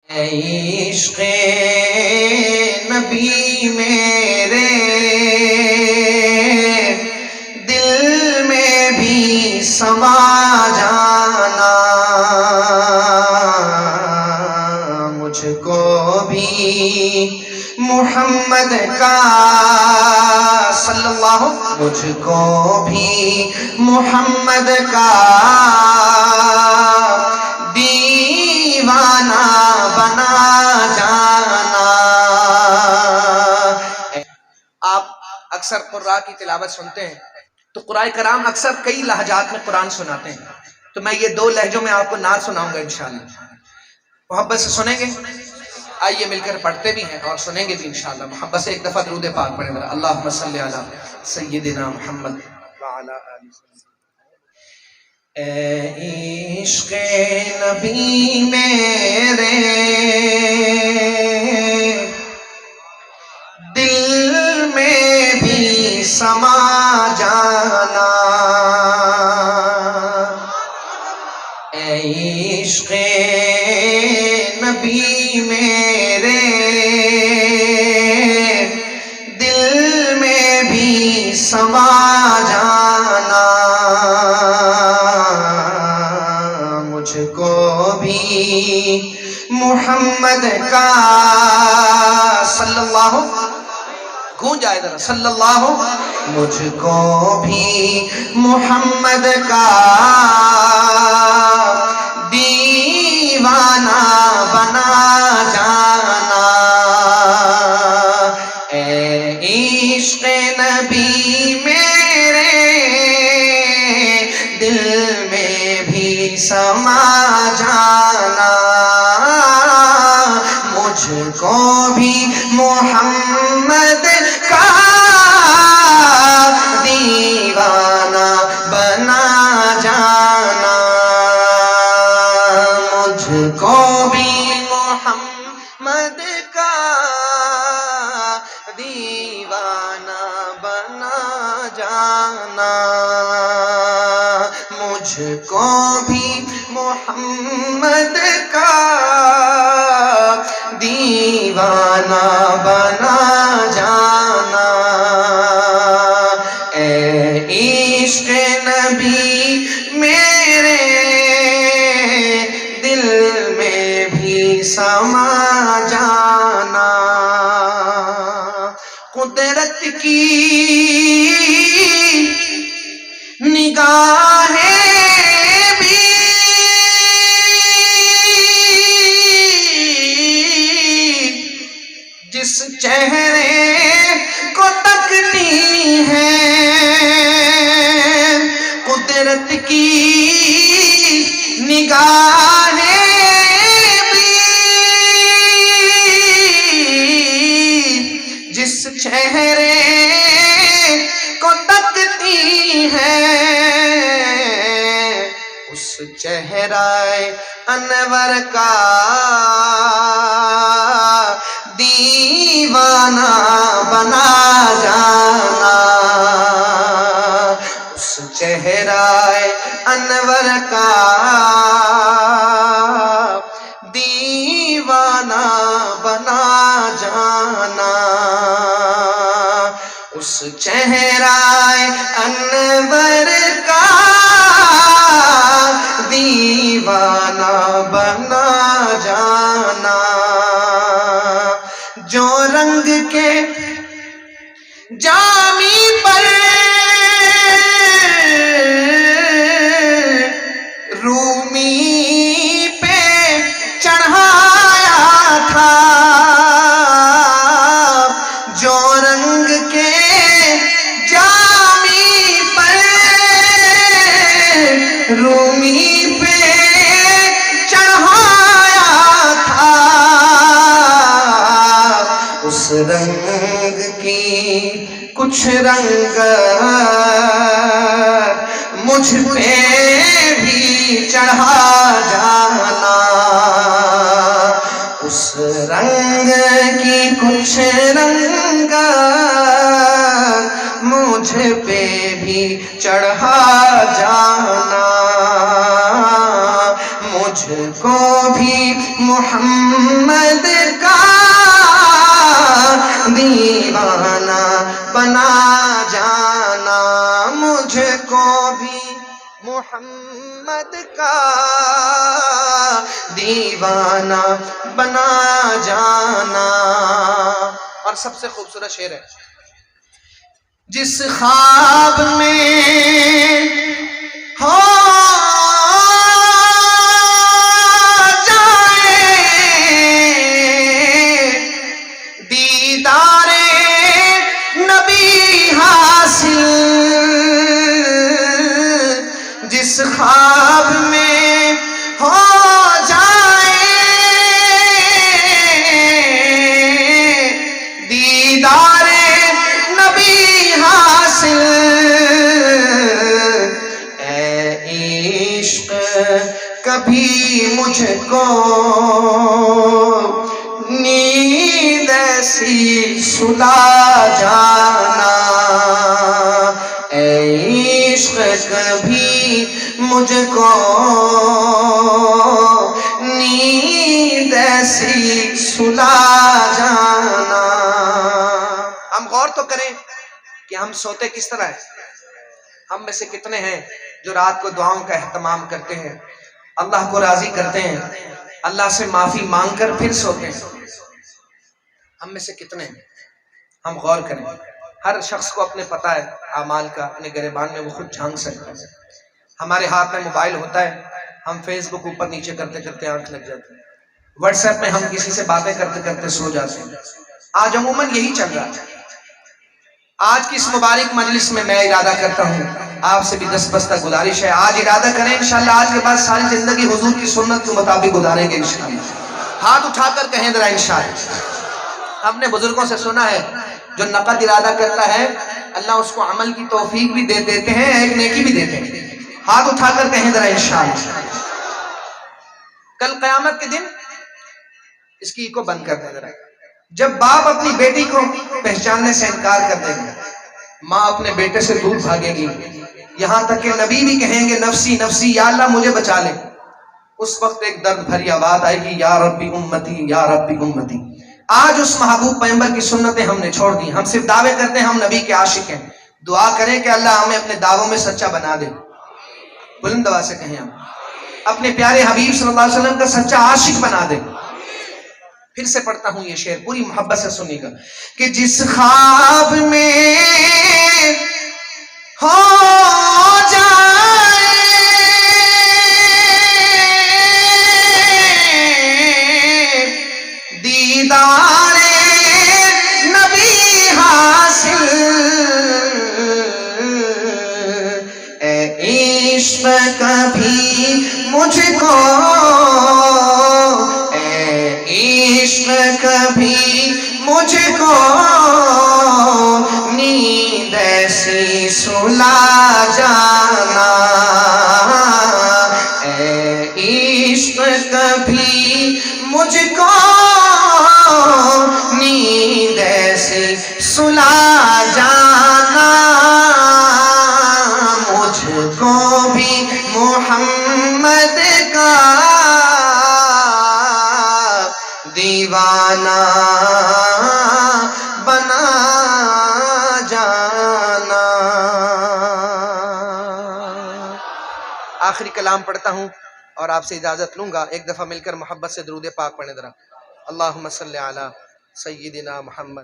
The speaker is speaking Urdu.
اے عشق نبی میرے دل میں بھی سما جانا، مجھ کو بھی محمد کا صلی اللہ، مجھ کو بھی محمد کا دیوانہ بنا جانا۔ آپ اکثر قرآن کی تلاوت سنتے ہیں تو قرآن کرام اکثر کئی لہجات میں قرآن سناتے ہیں، تو میں یہ دو لہجوں میں آپ کو نعت سناؤں گا انشاءاللہ، محبت سے سنیں گے؟ آئیے مل کر پڑھتے بھی ہیں اور سنیں گے بھی انشاءاللہ۔ محبت سے ایک دفعہ درود پاک پڑھیں ذرا، اللہم صلی علی سیدنا محمد وعلی آلہ وسلم۔ اے عشق نبی میرے دل میں بھی سما جانا، اے عشق نبی میرے دل میں بھی سما جانا، مجھ کو بھی محمد کا صلی اللہ، گونج آئے ذرا صلی اللہ، مجھ کو بھی محمد کا دیوانہ بنا جانا، اے عشق نبی میرے دل میں بھی سما جانا، مجھ کو بھی محمد کا دیوانہ بنا جانا، مجھ کو بھی محمد کا دیوانہ بنا جانا، مجھ کو بھی محمد کا دیوانہ بنا جانا، اے عشق نبی میرے دل میں بھی سما جانا، قدرت کی نگاہیں بھی جس چہرے کو تکتی ہیں، قدرت کی نگاہیں بھی جس چہرے کو تکتی ہیں، اس چہرہ انور کا دیوانہ بنا جانا، اس چہرہ انور کا دیوانہ بنا جانا، اس چہرہ انور کا دیوانہ بنا جانا، جو رنگ کے جامی پر رومی پہ چڑھایا تھا، جو رنگ کے جامی پر رومی پہ چڑھایا تھا، اس رنگ کی کچھ رنگ مجھ پہ بھی چڑھا جانا، اس رنگ کی کچھ رنگ مجھ پہ بھی چڑھا جانا، مجھ کو بھی محمد کا دیوانہ بنا جانا، مجھ کو بھی محمد کا دیوانہ بنا جانا۔ اور سب سے خوبصورت شعر ہے، جس خواب میں ہو جس خواب میں ہو جائے دیدار نبی حاصل، اے عشق کبھی مجھ کو نیند ایسی سلا جانا، اے عشق کبھی مجھ کو نیند ایسی سلا جانا۔ ہم غور تو کریں کہ ہم سوتے کس طرح ہیں۔ ہم میں سے کتنے ہیں جو رات کو دعاؤں کا اہتمام کرتے ہیں، اللہ کو راضی کرتے ہیں، اللہ سے معافی مانگ کر پھر سوتے ہیں؟ ہم میں سے کتنے ہیں؟ ہم غور کریں۔ ہر شخص کو اپنے پتہ ہے اعمال کا، اپنے گریبان میں وہ خود جھانک سکتا ہے۔ ہمارے ہاتھ میں موبائل ہوتا ہے، ہم فیس بک اوپر نیچے کرتے کرتے آنکھ لگ جاتی ہے، واٹس ایپ میں ہم کسی سے باتیں کرتے کرتے سو جاتے ہیں۔ آج عموماً یہی چل رہا ہے۔ آج کی اس مبارک مجلس میں میں ارادہ کرتا ہوں، آپ سے بھی دستبستہ گزارش ہے، آج ارادہ کریں انشاءاللہ آج کے بعد ساری زندگی حضور کی سنت کے مطابق گزاریں گے انشاءاللہ۔ ہاتھ اٹھا کر کہیں ذرا انشاءاللہ۔ ہم نے بزرگوں سے سنا ہے، جو نقد ارادہ کرتا ہے اللہ اس کو عمل کی توفیق بھی دے دیتے ہیں، ایک نیکی بھی دیتے ہیں۔ ہاتھ اٹھا کر کہیں ذرا انشاءاللہ۔ کل قیامت کے دن اس کی کو بند کر دیں ذرا، جب باپ اپنی بیٹی کو پہچاننے سے انکار کر دے گا، ماں اپنے بیٹے سے دور بھاگے گی، یہاں تک کہ نبی بھی کہیں گے نفسی نفسی یا اللہ مجھے بچا لے، اس وقت ایک درد بھری آواز آئے گی یا ربی امتی یا ربی امتی۔ آج اس محبوب پیغمبر کی سنتیں ہم نے چھوڑ دی، ہم صرف دعوے کرتے ہیں ہم نبی کے عاشق ہیں۔ دعا کریں کہ اللہ ہمیں اپنے دعووں میں سچا بنا دے، بلند آواز سے کہیں ہم اپنے پیارے حبیب صلی اللہ علیہ وسلم کا سچا عاشق بنا دے۔ پھر سے پڑھتا ہوں یہ شعر، پوری محبت سے سنیے گا کہ جس خواب میں ہو جائے دیدار نبی حاصل، اے عشق کبھی مجھ کو، عشق کبھی مجھ کو نیند ایسی سلا جانا، اے عشق کبھی مجھ کو نیند ایسی سلا جانا، مجھ کو بھی محمد کا دیوانہ بنا جانا۔ آخری کلام پڑھتا ہوں اور آپ سے اجازت لوں گا، ایک دفعہ مل کر محبت سے درود پاک پڑھیں ذرا۔ اللہم صلی علی سیدنا محمد۔